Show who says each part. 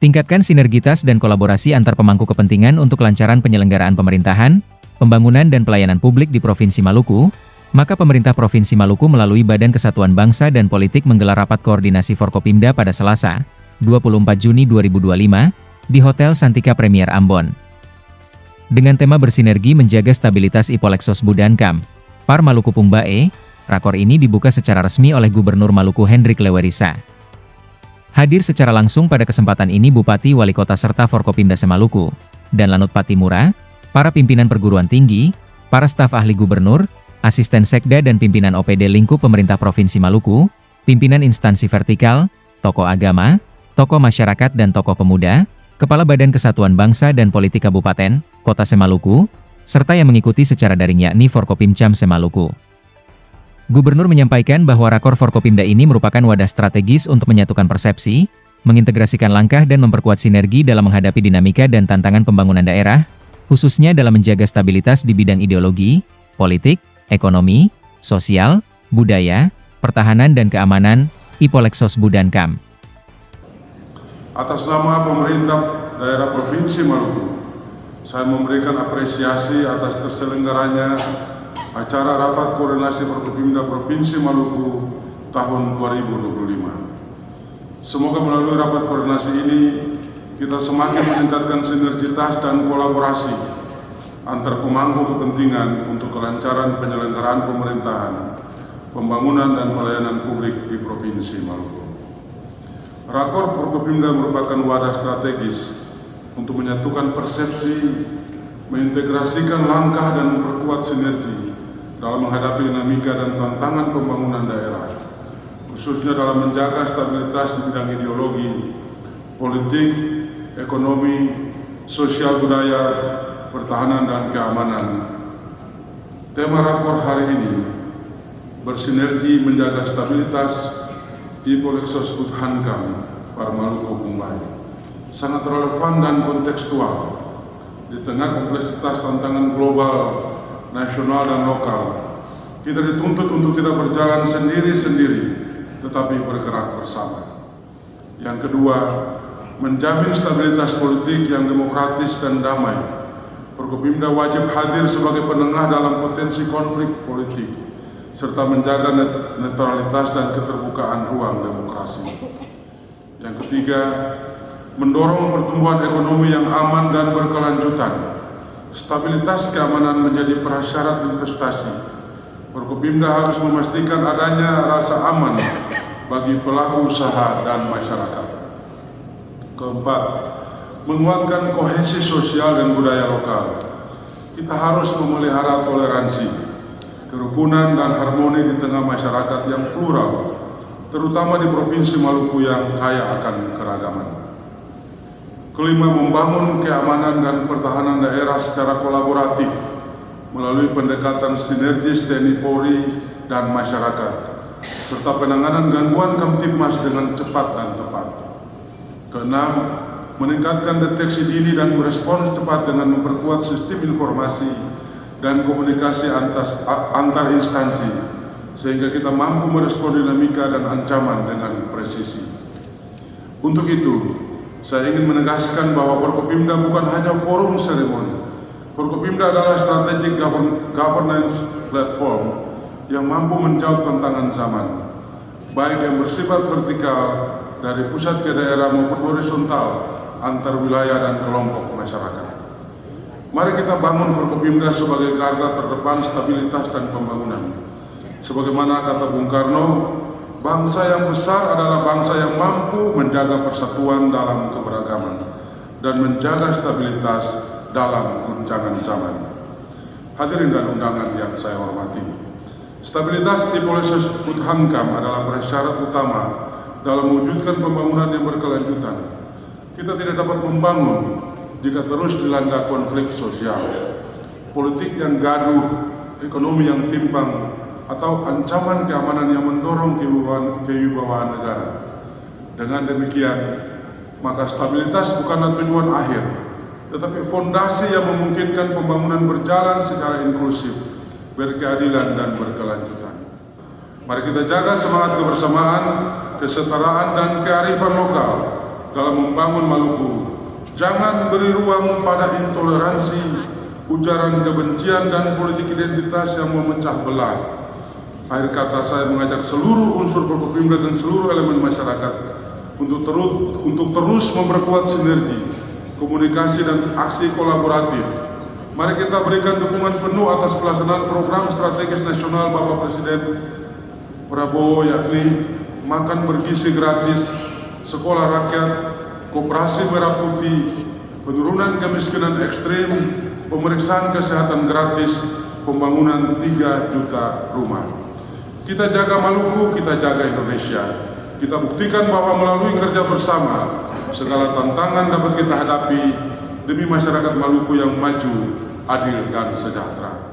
Speaker 1: Tingkatkan sinergitas dan kolaborasi antar pemangku kepentingan untuk kelancaran penyelenggaraan pemerintahan, pembangunan dan pelayanan publik di Provinsi Maluku. Maka pemerintah Provinsi Maluku melalui Badan Kesatuan Bangsa dan Politik menggelar rapat koordinasi Forkopimda pada Selasa, 24 Juni 2025, di Hotel Santika Premier Ambon. Dengan tema bersinergi menjaga stabilitas Ipolexos Budankam, Par Maluku Pumbae, rakor ini dibuka secara resmi oleh Gubernur Maluku Hendrik Lewerisa. Hadir secara langsung pada kesempatan ini Bupati Wali Kota serta Forkopimda Semaluku, dan Lanut Patimura, para pimpinan perguruan tinggi, para staf ahli gubernur, asisten sekda dan pimpinan OPD lingkup pemerintah Provinsi Maluku, pimpinan instansi vertikal, tokoh agama, tokoh masyarakat dan tokoh pemuda, Kepala Badan Kesatuan Bangsa dan Politik Kabupaten, Kota Semaluku, serta yang mengikuti secara daring yakni Forkopimcam Semaluku. Gubernur menyampaikan bahwa rakor Forkopimda ini merupakan wadah strategis untuk menyatukan persepsi, mengintegrasikan langkah dan memperkuat sinergi dalam menghadapi dinamika dan tantangan pembangunan daerah, khususnya dalam menjaga stabilitas di bidang ideologi, politik, ekonomi, sosial, budaya, pertahanan dan keamanan, Ipolexos Budankam.
Speaker 2: Atas nama pemerintah daerah Provinsi Maluku, saya memberikan apresiasi atas terselenggaranya acara Rapat Koordinasi Forkopimda Provinsi Maluku tahun 2025. Semoga melalui rapat koordinasi ini, kita semakin meningkatkan sinergitas dan kolaborasi antar pemangku kepentingan untuk kelancaran penyelenggaraan pemerintahan, pembangunan dan pelayanan publik di Provinsi Maluku. Rakor Forkopimda merupakan wadah strategis untuk menyatukan persepsi, mengintegrasikan langkah dan memperkuat sinergi dalam menghadapi dinamika dan tantangan pembangunan daerah, khususnya dalam menjaga stabilitas di bidang ideologi, politik, ekonomi, sosial budaya, pertahanan dan keamanan. Tema rakor hari ini, bersinergi menjaga stabilitas Ipolexos Budankam Par Maluku Pumbae, sangat relevan dan kontekstual di tengah kompleksitas tantangan global, nasional dan lokal. Kita dituntut untuk tidak berjalan sendiri-sendiri, tetapi bergerak bersama. Yang kedua, menjamin stabilitas politik yang demokratis dan damai. Forkopimda wajib hadir sebagai penengah dalam potensi konflik politik, serta menjaga netralitas dan keterbukaan ruang demokrasi. Yang ketiga, mendorong pertumbuhan ekonomi yang aman dan berkelanjutan. Stabilitas keamanan menjadi prasyarat investasi. Forkopimda harus memastikan adanya rasa aman bagi pelaku usaha dan masyarakat. Keempat, menguatkan kohesi sosial dan budaya lokal. Kita harus memelihara toleransi, kerukunan dan harmoni di tengah masyarakat yang plural, terutama di Provinsi Maluku yang kaya akan keragaman. Kelima, membangun keamanan dan pertahanan daerah secara kolaboratif melalui pendekatan sinergis TNI Polri dan masyarakat, serta penanganan gangguan Kamtibmas dengan cepat dan tepat. Keenam, meningkatkan deteksi dini dan merespons cepat dengan memperkuat sistem informasi dan komunikasi antar instansi, sehingga kita mampu merespon dinamika dan ancaman dengan presisi. Untuk itu, saya ingin menegaskan bahwa Forkopimda bukan hanya forum seremoni. Forkopimda adalah strategic governance platform yang mampu menjawab tantangan zaman, baik yang bersifat vertikal dari pusat ke daerah maupun horizontal antar wilayah dan kelompok masyarakat. Mari kita bangun Forkopimda sebagai garda terdepan stabilitas dan pembangunan. Sebagaimana kata Bung Karno, bangsa yang besar adalah bangsa yang mampu menjaga persatuan dalam keberagaman dan menjaga stabilitas dalam guncangan zaman. Hadirin dan undangan yang saya hormati, stabilitas Ipolexos Budankam adalah prasyarat utama dalam mewujudkan pembangunan yang berkelanjutan. Kita tidak dapat membangun jika terus dilanda konflik sosial, politik yang gaduh, ekonomi yang timpang, atau ancaman keamanan yang mendorong kewibawaan negara. Dengan demikian, maka stabilitas bukanlah tujuan akhir, tetapi fondasi yang memungkinkan pembangunan berjalan secara inklusif, berkeadilan dan berkelanjutan. Mari kita jaga semangat kebersamaan, kesetaraan dan kearifan lokal dalam membangun Maluku. Jangan beri ruang pada intoleransi, ujaran kebencian dan politik identitas yang memecah belah. Akhir kata, saya mengajak seluruh unsur Forkopimda dan seluruh elemen masyarakat untuk terus memperkuat sinergi, komunikasi dan aksi kolaboratif. Mari kita berikan dukungan penuh atas pelaksanaan program strategis nasional Bapak Presiden Prabowo, yakni makan bergizi gratis, sekolah rakyat, koperasi merah putih, penurunan kemiskinan ekstrim, pemeriksaan kesehatan gratis, pembangunan 3 juta rumah. Kita jaga Maluku, kita jaga Indonesia. Kita buktikan bahwa melalui kerja bersama, segala tantangan dapat kita hadapi demi masyarakat Maluku yang maju, adil dan sejahtera.